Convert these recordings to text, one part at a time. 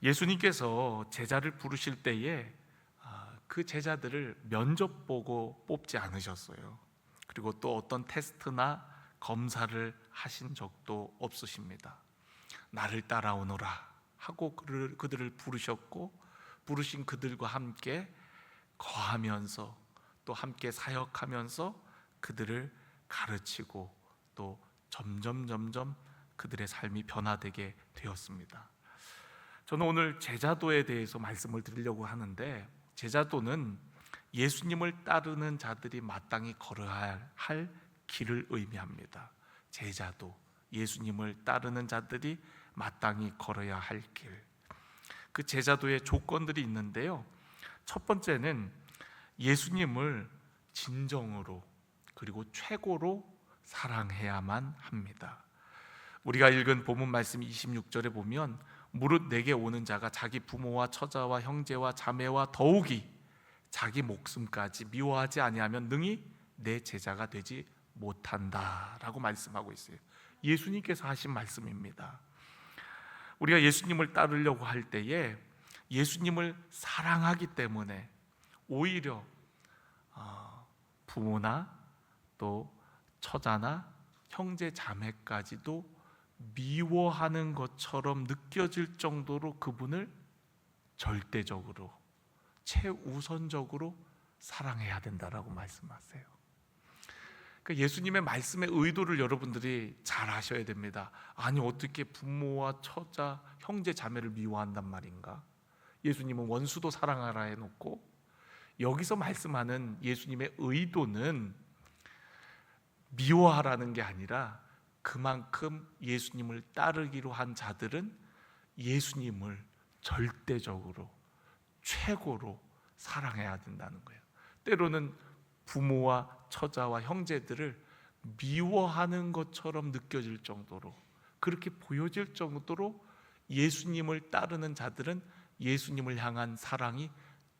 예수님께서 제자를 부르실 때에 그 제자들을 면접 보고 뽑지 않으셨어요. 그리고 또 어떤 테스트나 검사를 하신 적도 없으십니다. 나를 따라오너라 하고 그들을 부르셨고, 부르신 그들과 함께 거하면서 또 함께 사역하면서 그들을 가르치고 또 점점 그들의 삶이 변화되게 되었습니다. 저는 오늘 제자도에 대해서 말씀을 드리려고 하는데, 제자도는 예수님을 따르는 자들이 마땅히 걸어야 할 길을 의미합니다. 제자도, 예수님을 따르는 자들이 마땅히 걸어야 할 길. 그 제자도의 조건들이 있는데요, 첫 번째는 예수님을 진정으로 그리고 최고로 사랑해야만 합니다. 우리가 읽은 본문 말씀 26절에 보면, 무릇 내게 오는 자가 자기 부모와 처자와 형제와 자매와 더욱이 자기 목숨까지 미워하지 아니하면 능히 내 제자가 되지 못한다 라고 말씀하고 있어요. 예수님께서 하신 말씀입니다. 우리가 예수님을 따르려고 할 때에 예수님을 사랑하기 때문에 오히려 부모나 또 처자나 형제 자매까지도 미워하는 것처럼 느껴질 정도로 그분을 절대적으로 최우선적으로 사랑해야 된다라고 말씀하세요. 그러니까 예수님의 말씀의 의도를 여러분들이 잘 아셔야 됩니다. 아니, 어떻게 부모와 처자, 형제 자매를 미워한단 말인가? 예수님은 원수도 사랑하라 해놓고, 여기서 말씀하는 예수님의 의도는 미워하라는 게 아니라 그만큼 예수님을 따르기로 한 자들은 예수님을 절대적으로 최고로 사랑해야 된다는 거예요. 때로는 부모와 처자와 형제들을 미워하는 것처럼 느껴질 정도로, 그렇게 보여질 정도로 예수님을 따르는 자들은 예수님을 향한 사랑이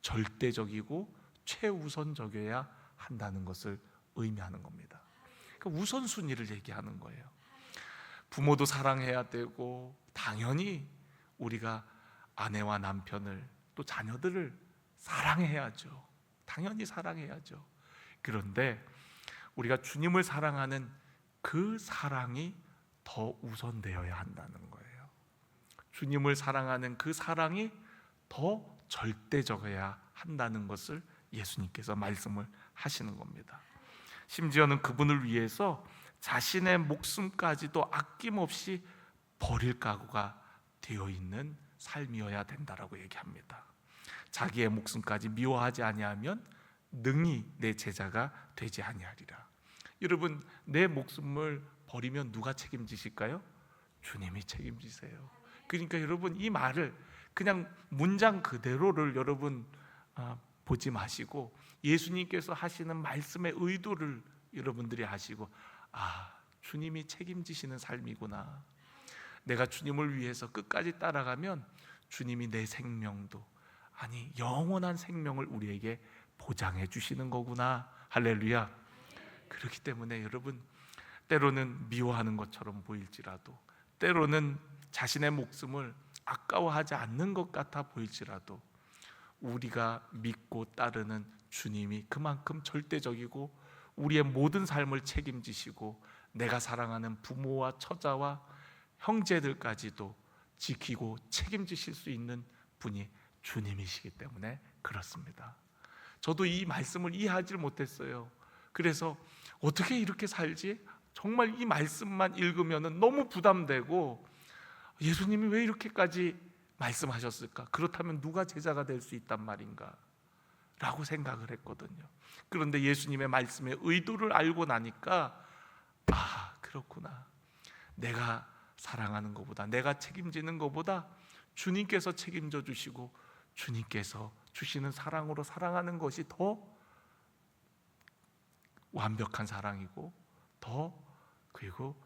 절대적이고 최우선적이어야 한다는 것을 의미하는 겁니다. 그러니까 우선순위를 얘기하는 거예요. 부모도 사랑해야 되고, 당연히 우리가 아내와 남편을 또 자녀들을 사랑해야죠. 당연히 사랑해야죠. 그런데 우리가 주님을 사랑하는 그 사랑이 더 우선되어야 한다는 거예요. 주님을 사랑하는 그 사랑이 더 절대적이어야 한다는 것을 예수님께서 말씀을 하시는 겁니다. 심지어는 그분을 위해서 자신의 목숨까지도 아낌없이 버릴 각오가 되어 있는 삶이어야 된다라고 얘기합니다. 자기의 목숨까지 미워하지 아니하면 능히 내 제자가 되지 아니하리라. 여러분, 내 목숨을 버리면 누가 책임지실까요? 주님이 책임지세요. 그러니까 여러분, 이 말을 그냥 문장 그대로를 여러분 보지 마시고, 예수님께서 하시는 말씀의 의도를 여러분들이 아시고, 주님이 책임지시는 삶이구나, 내가 주님을 위해서 끝까지 따라가면 주님이 내 생명도, 아니 영원한 생명을 우리에게 보장해 주시는 거구나. 할렐루야. 그렇기 때문에 여러분, 때로는 미워하는 것처럼 보일지라도, 때로는 자신의 목숨을 아까워하지 않는 것 같아 보일지라도, 우리가 믿고 따르는 주님이 그만큼 절대적이고 우리의 모든 삶을 책임지시고 내가 사랑하는 부모와 처자와 형제들까지도 지키고 책임지실 수 있는 분이 주님이시기 때문에 그렇습니다. 저도 이 말씀을 이해하지 못했어요. 그래서 어떻게 이렇게 살지? 정말 이 말씀만 읽으면 너무 부담되고, 예수님이 왜 이렇게까지 말씀하셨을까? 그렇다면 누가 제자가 될 수 있단 말인가? 라고 생각을 했거든요. 그런데 예수님의 말씀의 의도를 알고 나니까, 그렇구나, 내가 사랑하는 것보다, 내가 책임지는 것보다 주님께서 책임져 주시고 주님께서 주시는 사랑으로 사랑하는 것이 더 완벽한 사랑이고, 그리고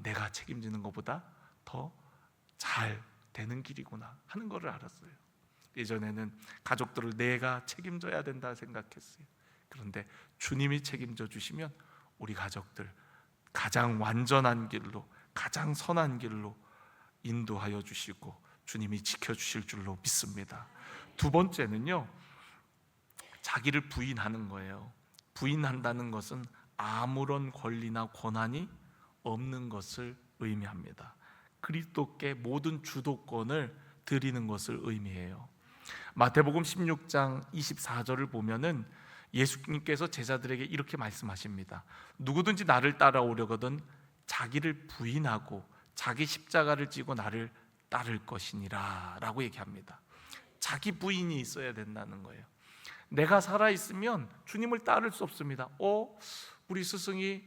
내가 책임지는 것보다 더 잘 되는 길이구나 하는 것을 알았어요. 예전에는 가족들을 내가 책임져야 된다 생각했어요. 그런데 주님이 책임져 주시면 우리 가족들 가장 완전한 길로, 가장 선한 길로 인도하여 주시고 주님이 지켜주실 줄로 믿습니다. 두 번째는요, 자기를 부인하는 거예요. 부인한다는 것은 아무런 권리나 권한이 없는 것을 의미합니다. 그리스도께 모든 주도권을 드리는 것을 의미해요. 마태복음 16장 24절을 보면은 예수님께서 제자들에게 이렇게 말씀하십니다. 누구든지 나를 따라오려거든 자기를 부인하고 자기 십자가를 지고 나를 따를 것이니라 라고 얘기합니다. 자기 부인이 있어야 된다는 거예요. 내가 살아있으면 주님을 따를 수 없습니다. 우리 스승이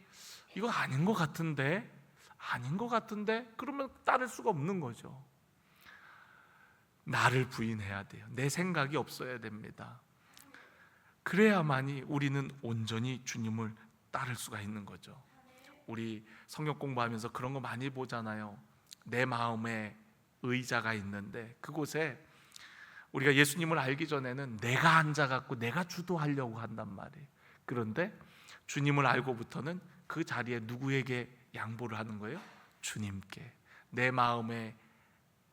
이거 아닌 것 같은데 그러면 따를 수가 없는 거죠. 나를 부인해야 돼요. 내 생각이 없어야 됩니다. 그래야만이 우리는 온전히 주님을 따를 수가 있는 거죠. 우리 성경 공부하면서 그런 거 많이 보잖아요. 내 마음에 의자가 있는데 그곳에 우리가 예수님을 알기 전에는 내가 앉아갖고 내가 주도하려고 한단 말이에요. 그런데 주님을 알고부터는 그 자리에 누구에게 양보를 하는 거예요? 주님께. 내 마음의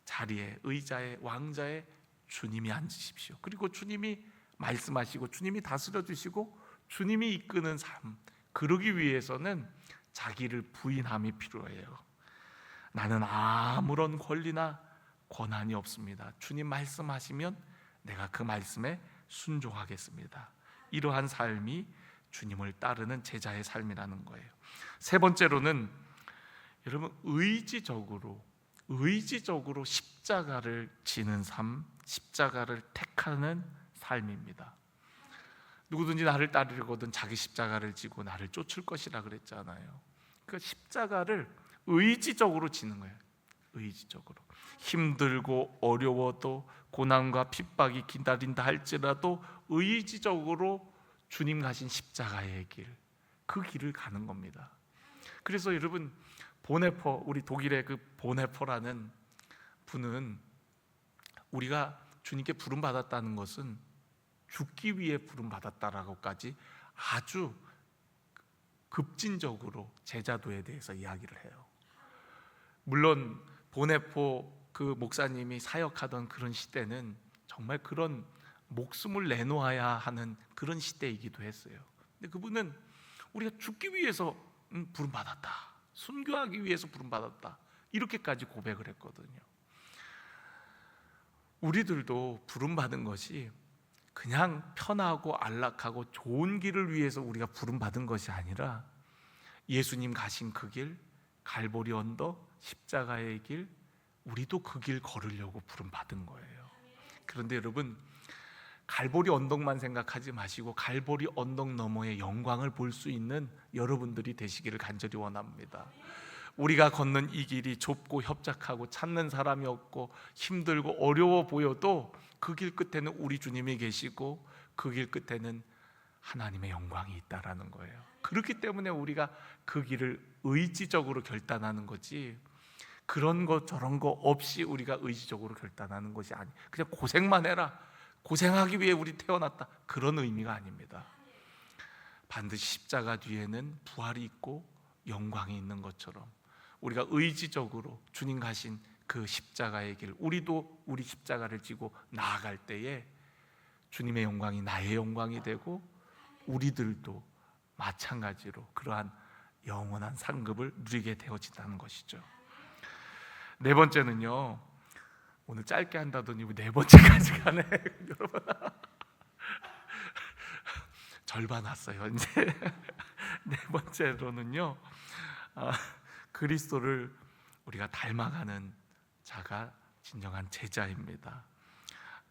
자리에, 의자에, 왕자에 주님이 앉으십시오. 그리고 주님이 말씀하시고 주님이 다스려 주시고 주님이 이끄는 삶, 그러기 위해서는 자기를 부인함이 필요해요. 나는 아무런 권리나 권한이 없습니다. 주님 말씀하시면 내가 그 말씀에 순종하겠습니다. 이러한 삶이 주님을 따르는 제자의 삶이라는 거예요. 세 번째로는 여러분 의지적으로 십자가를 지는 삶, 십자가를 택하는 삶입니다. 누구든지 나를 따르려거든 자기 십자가를 지고 나를 쫓을 것이라 그랬잖아요. 그러니까 십자가를 의지적으로 지는 거예요. 의지적으로. 힘들고 어려워도 고난과 핍박이 기다린다 할지라도 의지적으로 주님 가신 십자가의 길, 그 길을 가는 겁니다. 그래서 여러분 보네퍼, 우리 독일의 그 보네퍼라는 분은 우리가 주님께 부름 받았다는 것은 죽기 위해 부름 받았다라고까지 아주 급진적으로 제자도에 대해서 이야기를 해요. 물론 보네포 그 목사님이 사역하던 그런 시대는 정말 그런 목숨을 내놓아야 하는 그런 시대이기도 했어요. 근데 그분은 우리가 죽기 위해서 부름 받았다, 순교하기 위해서 부름 받았다, 이렇게까지 고백을 했거든요. 우리들도 부름 받은 것이 그냥 편하고 안락하고 좋은 길을 위해서 우리가 부름 받은 것이 아니라 예수님 가신 그 길, 갈보리 언덕, 십자가의 길, 우리도 그 길 걸으려고 부름 받은 거예요. 그런데 여러분, 갈보리 언덕만 생각하지 마시고 갈보리 언덕 너머의 영광을 볼 수 있는 여러분들이 되시기를 간절히 원합니다. 우리가 걷는 이 길이 좁고 협착하고 찾는 사람이 없고 힘들고 어려워 보여도 그 길 끝에는 우리 주님이 계시고 그 길 끝에는 하나님의 영광이 있다라는 거예요. 그렇기 때문에 우리가 그 길을 의지적으로 결단하는 거지, 그런 거 저런 거 없이 우리가 의지적으로 결단하는 것이 아니, 그냥 고생만 해라, 고생하기 위해 우리 태어났다, 그런 의미가 아닙니다. 반드시 십자가 뒤에는 부활이 있고 영광이 있는 것처럼 우리가 의지적으로 주님 가신 그 십자가의 길, 우리도 우리 십자가를 지고 나아갈 때에 주님의 영광이 나의 영광이 되고 우리들도 마찬가지로 그러한 영원한 상급을 누리게 되어진다는 것이죠. 네 번째는요, 오늘 짧게 한다더니 네 번째까지 가네. 여러분 절반 왔어요 이제. 네 번째로는요, 그리스도를 우리가 닮아가는 자가 진정한 제자입니다.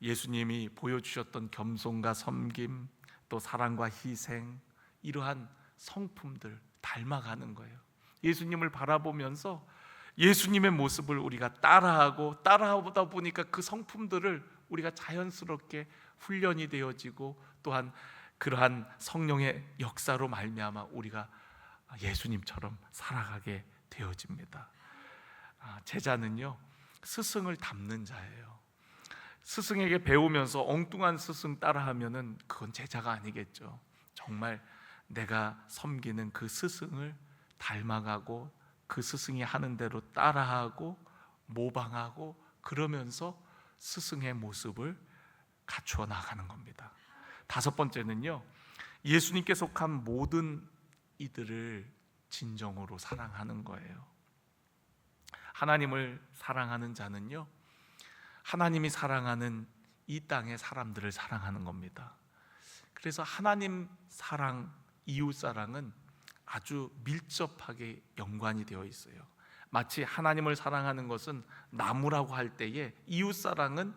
예수님이 보여주셨던 겸손과 섬김, 또 사랑과 희생, 이러한 성품들 닮아가는 거예요. 예수님을 바라보면서 예수님의 모습을 우리가 따라하다 보니까 그 성품들을 우리가 자연스럽게 훈련이 되어지고 또한 그러한 성령의 역사로 말미암아 우리가 예수님처럼 살아가게 되어집니다. 제자는요, 스승을 닮는 자예요. 스승에게 배우면서 엉뚱한 스승 따라하면은 그건 제자가 아니겠죠. 정말 내가 섬기는 그 스승을 닮아가고 그 스승이 하는 대로 따라하고 모방하고 그러면서 스승의 모습을 갖추어 나가는 겁니다. 다섯 번째는요, 예수님께 속한 모든 이들을 진정으로 사랑하는 거예요. 하나님을 사랑하는 자는요, 하나님이 사랑하는 이 땅의 사람들을 사랑하는 겁니다. 그래서 하나님 사랑, 이웃 사랑은 아주 밀접하게 연관이 되어 있어요. 마치 하나님을 사랑하는 것은 나무라고 할 때에 이웃 사랑은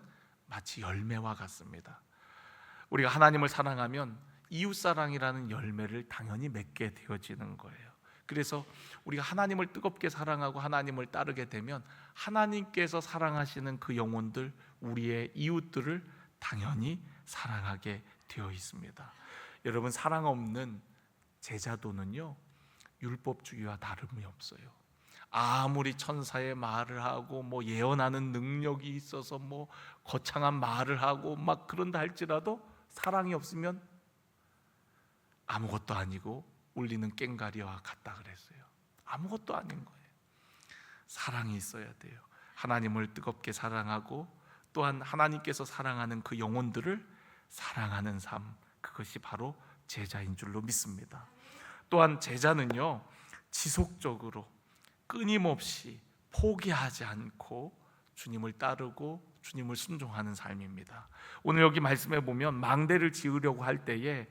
마치 열매와 같습니다. 우리가 하나님을 사랑하면 이웃 사랑이라는 열매를 당연히 맺게 되어지는 거예요. 그래서 우리가 하나님을 뜨겁게 사랑하고 하나님을 따르게 되면 하나님께서 사랑하시는 그 영혼들, 우리의 이웃들을 당연히 사랑하게 되어 있습니다. 여러분, 사랑 없는 제자도는요, 율법주의와 다름이 없어요. 아무리 천사의 말을 하고 예언하는 능력이 있어서 거창한 말을 하고 막 그런다 할지라도 사랑이 없으면 아무것도 아니고 울리는 꽹과리와 같다 그랬어요. 아무것도 아닌 거예요. 사랑이 있어야 돼요. 하나님을 뜨겁게 사랑하고 또한 하나님께서 사랑하는 그 영혼들을 사랑하는 삶, 그것이 바로 제자인 줄로 믿습니다. 또한 제자는요, 지속적으로 끊임없이 포기하지 않고 주님을 따르고 주님을 순종하는 삶입니다. 오늘 여기 말씀해 보면 망대를 지으려고 할 때에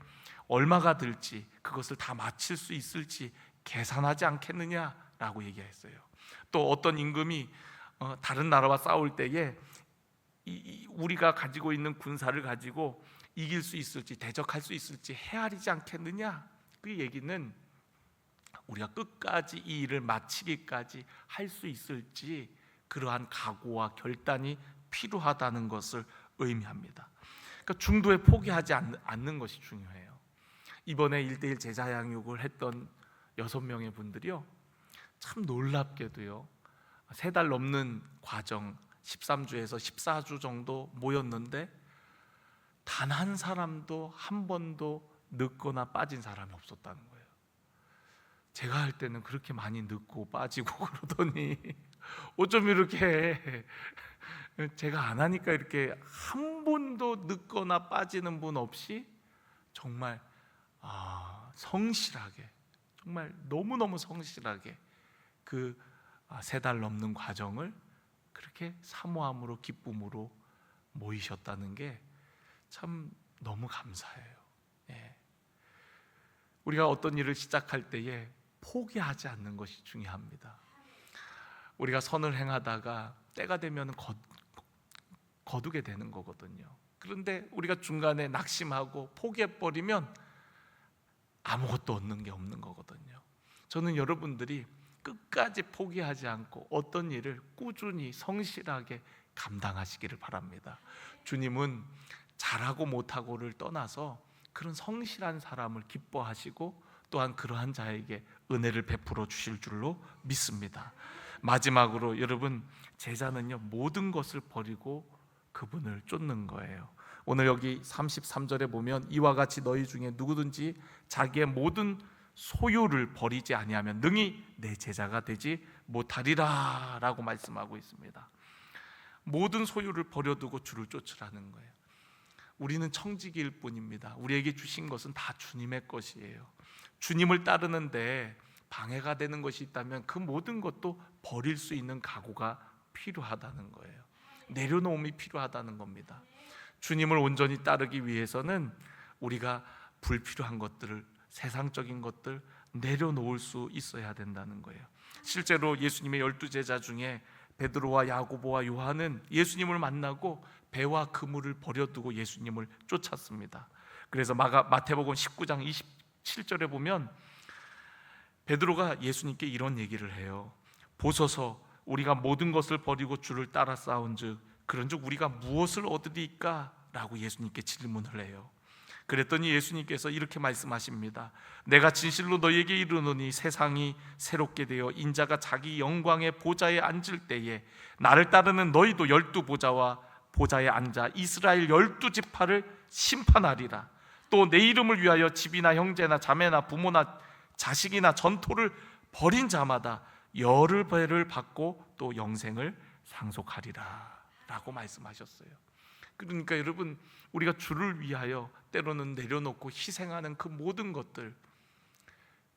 얼마가 들지, 그것을 다 마칠 수 있을지 계산하지 않겠느냐라고 얘기했어요. 또 어떤 임금이 다른 나라와 싸울 때에 우리가 가지고 있는 군사를 가지고 이길 수 있을지, 대적할 수 있을지 헤아리지 않겠느냐. 그 얘기는 우리가 끝까지 이 일을 마치기까지 할 수 있을지 그러한 각오와 결단이 필요하다는 것을 의미합니다. 그러니까 중도에 포기하지 않는 것이 중요해요. 이번에 1:1 제자 양육을 했던 6명의 분들이요, 참 놀랍게도요, 3달 넘는 과정, 13주에서 14주 정도 모였는데 단 한 사람도 한 번도 늦거나 빠진 사람이 없었다는 거예요. 제가 할 때는 그렇게 많이 늦고 빠지고 그러더니 어쩜 이렇게 제가 안 하니까 이렇게 한 번도 늦거나 빠지는 분 없이 정말 성실하게, 정말 너무너무 성실하게 그 3달 넘는 과정을 그렇게 사모함으로 기쁨으로 모이셨다는 게 참 너무 감사해요. 예. 우리가 어떤 일을 시작할 때에 포기하지 않는 것이 중요합니다. 우리가 선을 행하다가 때가 되면 거두게 되는 거거든요. 그런데 우리가 중간에 낙심하고 포기해버리면 아무것도 얻는 게 없는 거거든요. 저는 여러분들이 끝까지 포기하지 않고 어떤 일을 꾸준히 성실하게 감당하시기를 바랍니다. 주님은 잘하고 못하고를 떠나서 그런 성실한 사람을 기뻐하시고 또한 그러한 자에게 은혜를 베풀어 주실 줄로 믿습니다. 마지막으로 여러분, 제자는요, 모든 것을 버리고 그분을 쫓는 거예요. 오늘 여기 33절에 보면 이와 같이 너희 중에 누구든지 자기의 모든 소유를 버리지 아니하면 능히 내 제자가 되지 못하리라 라고 말씀하고 있습니다. 모든 소유를 버려두고 주를 쫓으라는 거예요. 우리는 청지기일 뿐입니다. 우리에게 주신 것은 다 주님의 것이에요. 주님을 따르는데 방해가 되는 것이 있다면 그 모든 것도 버릴 수 있는 각오가 필요하다는 거예요. 내려놓음이 필요하다는 겁니다. 주님을 온전히 따르기 위해서는 우리가 불필요한 것들을, 세상적인 것들 내려놓을 수 있어야 된다는 거예요. 실제로 예수님의 12제자 중에 베드로와 야고보와 요한은 예수님을 만나고 배와 그물을 버려두고 예수님을 쫓았습니다. 그래서 마태복음 19장 27절에 보면 베드로가 예수님께 이런 얘기를 해요. 보소서, 우리가 모든 것을 버리고 주를 따라 싸운즉 그런즉 우리가 무엇을 얻으리까? 라고 예수님께 질문을 해요. 그랬더니 예수님께서 이렇게 말씀하십니다. 내가 진실로 너희에게 이르노니 세상이 새롭게 되어 인자가 자기 영광의 보좌에 앉을 때에 나를 따르는 너희도 12보좌와 보좌에 앉아 이스라엘 12지파를 심판하리라. 또 내 이름을 위하여 집이나 형제나 자매나 부모나 자식이나 전토를 벌인 자마다 10배를 받고 또 영생을 상속하리라. 라고 말씀하셨어요. 그러니까 여러분, 우리가 주를 위하여 때로는 내려놓고 희생하는 그 모든 것들,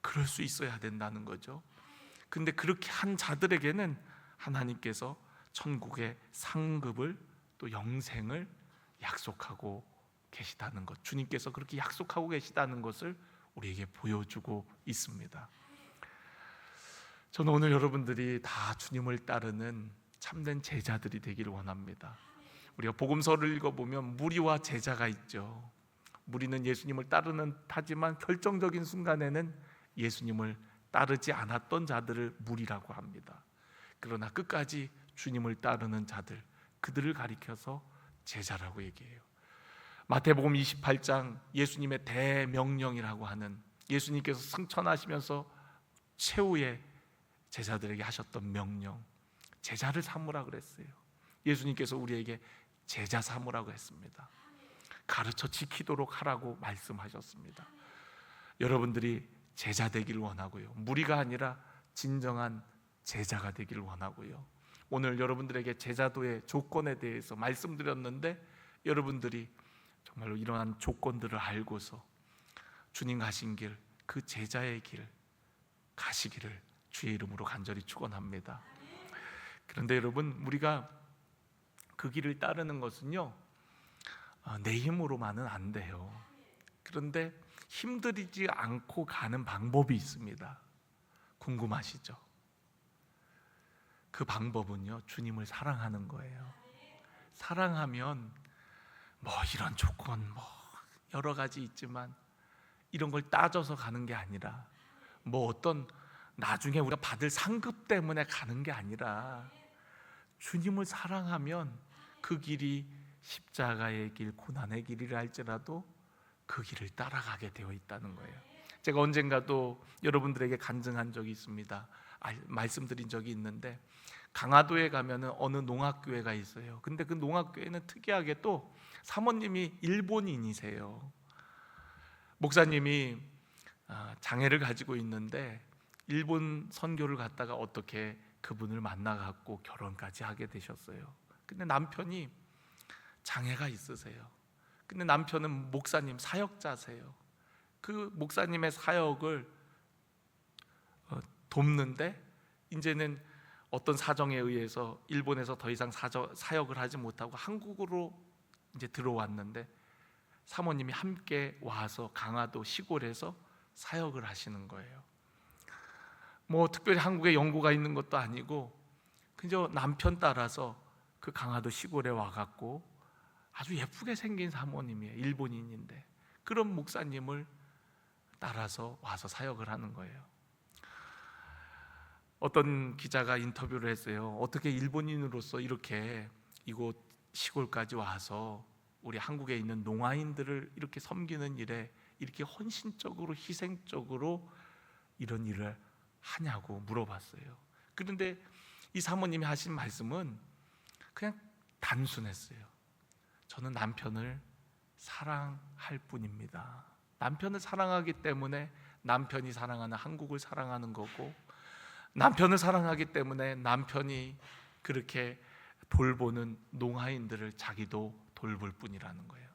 그럴 수 있어야 된다는 거죠. 근데 그렇게 한 자들에게는 하나님께서 천국의 상급을, 또 영생을 약속하고 계시다는 것, 주님께서 그렇게 약속하고 계시다는 것을 우리에게 보여주고 있습니다. 저는 오늘 여러분들이 다 주님을 따르는 참된 제자들이 되기를 원합니다. 우리가 복음서를 읽어보면 무리와 제자가 있죠. 무리는 예수님을 따르는 하지만 결정적인 순간에는 예수님을 따르지 않았던 자들을 무리라고 합니다. 그러나 끝까지 주님을 따르는 자들, 그들을 가리켜서 제자라고 얘기해요. 마태복음 28장 예수님의 대명령이라고 하는, 예수님께서 승천하시면서 최후의 제자들에게 하셨던 명령, 제자를 삼으라 그랬어요. 예수님께서 우리에게 제자 삼으라고 했습니다. 가르쳐 지키도록 하라고 말씀하셨습니다. 여러분들이 제자 되기를 원하고요, 무리가 아니라 진정한 제자가 되기를 원하고요. 오늘 여러분들에게 제자도의 조건에 대해서 말씀드렸는데, 여러분들이 정말로 이러한 조건들을 알고서 주님 가신 길, 그 제자의 길 가시기를 주의 이름으로 간절히 축원합니다. 그런데 여러분, 우리가 그 길을 따르는 것은요, 내 힘으로만은 안 돼요. 그런데 힘들이지 않고 가는 방법이 있습니다. 궁금하시죠? 그 방법은요, 주님을 사랑하는 거예요. 사랑하면 뭐 이런 조건 뭐 여러 가지 있지만 이런 걸 따져서 가는 게 아니라, 뭐 어떤 나중에 우리가 받을 상급 때문에 가는 게 아니라, 주님을 사랑하면 그 길이 십자가의 길, 고난의 길이라 할지라도 그 길을 따라가게 되어 있다는 거예요. 제가 언젠가도 여러분들에게 간증한 적이 있습니다. 말씀드린 적이 있는데, 강화도에 가면은 어느 농악교회가 있어요. 근데 그 농악교회는 특이하게 또 사모님이 일본인이세요. 목사님이 장애를 가지고 있는데 일본 선교를 갔다가 어떻게 그분을 만나갖고 결혼까지 하게 되셨어요. 근데 남편이 장애가 있으세요. 근데 남편은 목사님 사역자세요. 그 목사님의 사역을 돕는데, 이제는 어떤 사정에 의해서 일본에서 더 이상 사역을 하지 못하고 한국으로 이제 들어왔는데, 사모님이 함께 와서 강화도 시골에서 사역을 하시는 거예요. 뭐 특별히 한국에 연고가 있는 것도 아니고 그저 남편 따라서 그 강화도 시골에 와갖고 아주 예쁘게 생긴 사모님이에요. 일본인인데 그런 목사님을 따라서 와서 사역을 하는 거예요. 어떤 기자가 인터뷰를 했어요. 어떻게 일본인으로서 이렇게 이곳 시골까지 와서 우리 한국에 있는 농아인들을 이렇게 섬기는 일에 이렇게 헌신적으로 희생적으로 이런 일을 하냐고 물어봤어요. 그런데 이 사모님이 하신 말씀은 그냥 단순했어요. 저는 남편을 사랑할 뿐입니다. 남편을 사랑하기 때문에 남편이 사랑하는 한국을 사랑하는 거고, 남편을 사랑하기 때문에 남편이 그렇게 돌보는 농아인들을 자기도 돌볼 뿐이라는 거예요.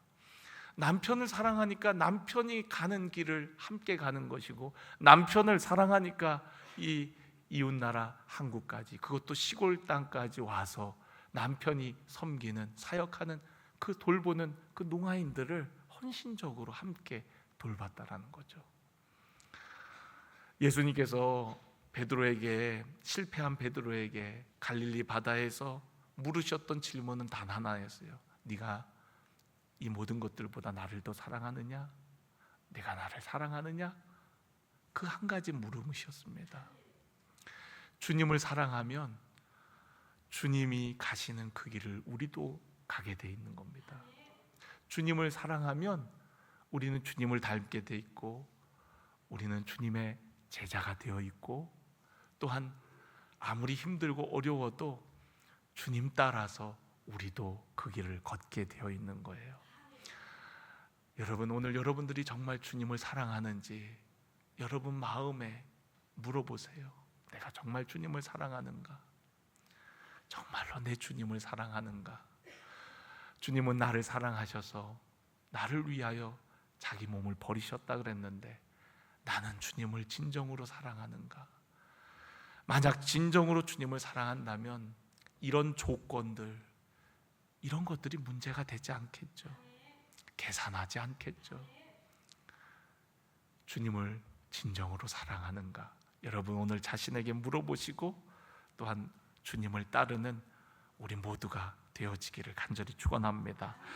남편을 사랑하니까 남편이 가는 길을 함께 가는 것이고, 남편을 사랑하니까 이 이웃나라 한국까지, 그것도 시골 땅까지 와서 남편이 섬기는, 사역하는, 그 돌보는 그 농아인들을 헌신적으로 함께 돌봤다라는 거죠. 예수님께서 베드로에게, 실패한 베드로에게 갈릴리 바다에서 물으셨던 질문은 단 하나였어요. 네가 이 모든 것들보다 나를 더 사랑하느냐? 네가 나를 사랑하느냐? 그 한 가지 물음이셨습니다. 주님을 사랑하면 주님이 가시는 그 길을 우리도 가게 돼 있는 겁니다. 주님을 사랑하면 우리는 주님을 닮게 돼 있고, 우리는 주님의 제자가 되어 있고, 또한 아무리 힘들고 어려워도 주님 따라서 우리도 그 길을 걷게 되어 있는 거예요. 여러분, 오늘 여러분들이 정말 주님을 사랑하는지 여러분 마음에 물어보세요. 내가 정말 주님을 사랑하는가? 정말로 내 주님을 사랑하는가? 주님은 나를 사랑하셔서 나를 위하여 자기 몸을 버리셨다 그랬는데 나는 주님을 진정으로 사랑하는가? 만약 진정으로 주님을 사랑한다면 이런 조건들, 이런 것들이 문제가 되지 않겠죠. 계산하지 않겠죠. 주님을 진정으로 사랑하는가? 여러분 오늘 자신에게 물어보시고 또한 주님을 따르는 우리 모두가 되어지기를 간절히 축원합니다.